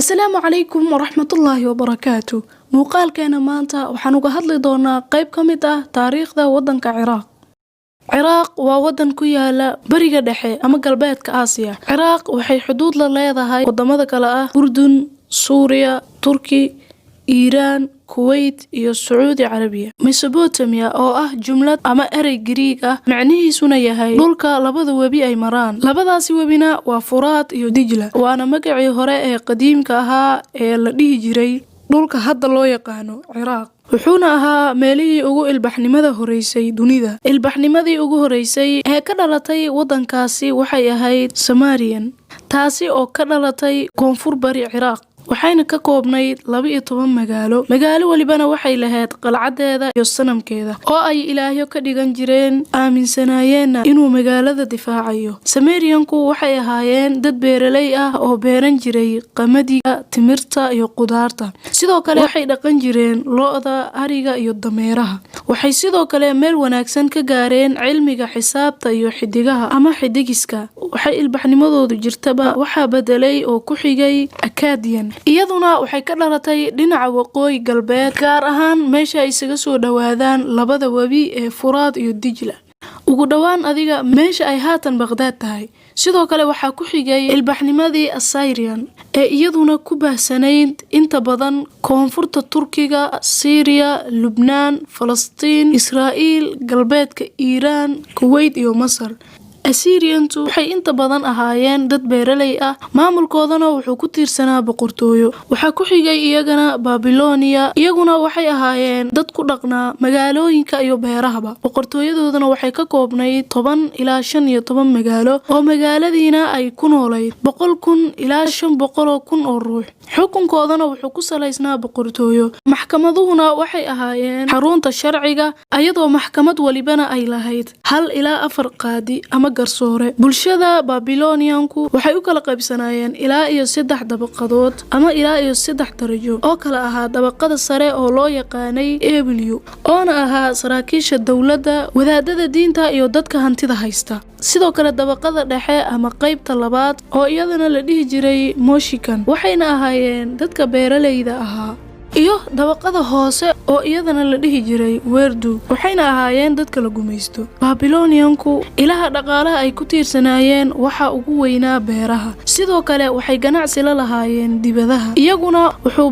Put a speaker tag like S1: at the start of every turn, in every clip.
S1: السلام عليكم ورحمة الله وبركاته. muuqaalkeena maanta waxaan uga hadli doonaa qayb ka mid ah taariikhda wadanka Ciraaq. Ciraaq waa wadan ku yaala bariga dhexe ama galbeedka Aasiya. Ciraaq waxay xuduud la leedahay wadamada kale ah Urdun, Suuriya, Turki, Iiraan, Kuwait iyo Sacuudi Carabiya. Mesopotamia oo ah jumlad ama erey Giriig ah macnihiisuna yahay dhulka labada webi ay maraan. Labadaasi webina waa Furaat iyo Dijla. Waana magacii hore ee qadiimka ahaa ee la dhihi jiray dhulka hadda loo yaqaano Ciraaq. wuxuuna ahaa meelihii ugu ilbaxnimada horeysay dunida. Ilbaxnimadii ugu horeysay ee ka dhalatay wadankaasi waxay ahayd Sumerian, taasi oo ka dhalatay koonfur bari Ciraaq. waxayna ka koobnayd 12 magaalo. magaalo walibana waxay lahayd qalcadeeda iyo sanamkeeda oo ay ilaahyo ka dhigan jireen, aaminsanaayeen inuu magaalada difaacayo. Sumerianku waxay ahaayeen dad beeraley ah oo beeran jiray qamadiga, timirta iyo qudaarta. sidoo kale waxay dhaqan jireen lo'da, ariga iyo dameeraha. waxay sidoo kale meel wanaagsan ka gaareen cilmiga xisaabta iyo xidigaha ama xidigiska. waxay ilbaxnimadoodu jirtaba waxaa bedelay oo ku xigay Akkadian. iyaduna waxay ka dhalatay dhinaca waqooyi galbeed, gaar ahaan meesha ay isaga soo dhawaadaan labada webi ee Furaat iyo Dijla. ugu dhawaan adiga meesha ay haatan Baghdad tahay. sidoo kale waxaa ku xigay ilbaxnimadii Assyrian ee iyaduna ku baahsanayd inta badan koonfurta Turkiga, Syria, Lubnaan, Falastiin, Israa'iil, galbeedka Iiraan, Kuwait iyo Masar. Assyriantu waxay inta badan ahaayeen dad beeraley ah, maamulkoodana wuxuu ku tiirsanaa boqortooyo. waxaa ku xigay iyagana Babylonia, iyaguna waxay ahaayeen dad ku dhaqnaa magaalooyinka iyo beerahaba. boqortooyadoodana waxay ka koobnayd 10 ilaa 15 magaalo oo magaaladiina ay ku noolayd 100,000 ilaa 500,000 oo ruux. xukunkoodana wuxuu ku salaysnaa boqortooyo. maxkamaduhuna waxay ahaayeen xarunta sharciga, iyadoo maxkamad walibana ay lahayd 1 ilaa 4 qaadi ama garsoore. bulshada Babylonianku waxay u kala qaybsanaayeen ilaa iyo 3 dabaqadood ama ilaa iyo 3 darajo oo kala ahaa dabaqada sare oo loo yaqaanay Ebiliyu, oona ahaa saraakiisha dawladda, wadaadada diinta iyo dadka hantida haysta. sidoo kale dabaqada dhexe ama qaybta labaad oo iyadana la dhihi jiray Moshikan, waxayna ahaayeen dadka beeraleyda ahaa. iyo dabaqada hoose oo iyadana la dhihi jiray Werdu, waxayna ahaayeen dadka la gumaysto. Babylonianku ilaha dhaqaalaha ay ku tiirsanaayeen waxa ugu weynaa beeraha. sidoo kale waxay ganacsi la lahaayeen dibadaha. iyaguna wuxuu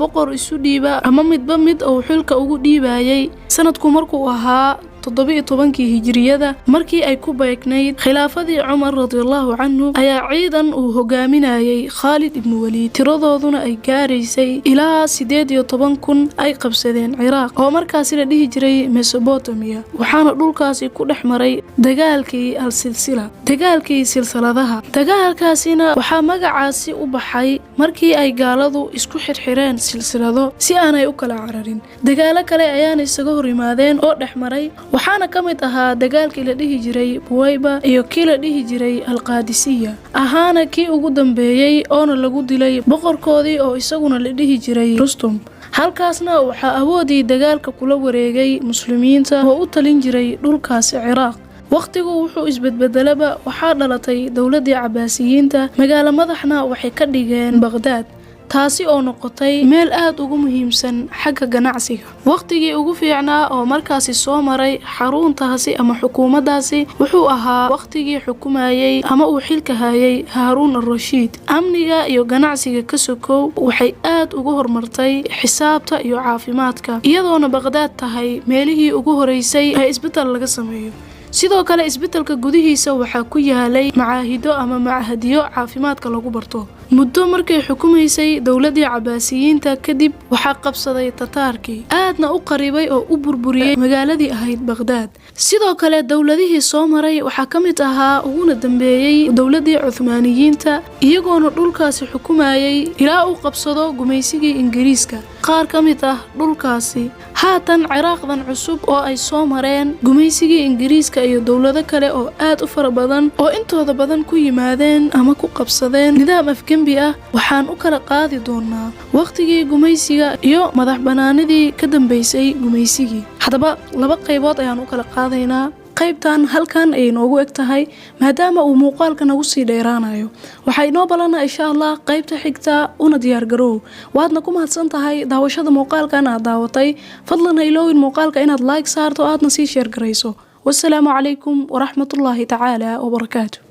S1: boqor isu dhiiba ama midba mid oo xilka ugu dhiibayay sanadku markuu ahaa 17 hijriyada. markii ay ku beegnayd khilaafadii Umar radiyallahu anhu ayaa ciidan uu hogaaminayay Khalid ibn Walid, tiradooduna ay gaaraysay ilaa 18,000 ay qabsadeen Ciraaq oo markaas la dhihi jiray Mesopotamia. waxaana dhulkaasi ku dhex maray dagaalkii al-silsila, dagaalkii silsiladaha. dagaalkaasina waxaa magacaasi u baxay markii ay gaaladu isku xirxireen silsilado si aanay u kala cararin. dagaalo kale ayaana isaga hor yimaadeen oo dhex maray, waxaana ka mid ahaa dagaalkii la dhihi jiray Buwayba iyo kii la dhihi jiray Al-Qaadisiya, ahaana kii ugu dambeeyay oona lagu dilay boqorkoodii oo isaguna la dhihi jiray Rustum. halkaasna waxaa awoodii dagaalka kula wareegay muslimiinta oo u talin jiray dhulkaasi Ciraaq. waqtigu wuxuu isbedbedelaba, waxaa dhalatay dowladii Cabaasiyiinta. magaalo madaxna waxay ka dhigeen Baghdad, taasi oo noqotay meel aad ugu muhiimsan xagga ganacsiga. waqtigii ugu fiicnaa oo markaasi soo maray xaruntaasi ama xukuumaddaasi wuxuu ahaa waqtigii xukumayay ama uu xilka hayay Haaruun al-Rashiid. amniga iyo ganacsiga ka sokow waxay aad ugu horumartay xisaabta iyo caafimaadka, iyadoona Baghdad tahay meelihii ugu horeysay ee isbedel laga sameeyo. sidoo kale isbedelka gudihiisa waxaa ku yaalay macaahido ama macahadiyo caafimaadka lagu barto. muddo markay xukumaysay dowladii Cabaasiyiinta kadib waxaa qabsaday Tataarkii, aadna u qaribay oo u burburiyay magaaladii ahayd Baghdad. sidoo kale dowladihii soo maray waxaa ka mid ahaa uguna dambeeyay dowladii Cuthmaaniyiinta, iyagoona dhulkaasi xukumayay ilaa uu qabsado gumaysigii Ingiriiska. qaar ka mid ah dhulkaasi haatan Ciraaqdan cusub oo ay soo mareen gumaysigii Ingiriiska iyo dowlado kale oo aad u fara badan oo intooda badan ku yimaadeen ama ku qabsadeen nidaam afgembi ah. waxaan u kala qaadi doonaa waqtigii gumaysiga iyo madax banaanidii ka dambeysay gumaysigii. haddaba 2 qaybood ayaan u kala qaadaynaa. qaybtan halkan ay noogu eg tahay maadaama uu muuqaalka nagu sii dheeraanayo. Waxay noo balana insha Allah qaybta xigta una diyaar garow. Waadna ku mahadsan tahay daawashada muuqaalkan aad daawatay. Fadlan ha iloowin muuqaalka inaad like saarto aadna sii share garayso. Wassalaamu calaykum waraxmatullaahi tacaala wabarakaatuh.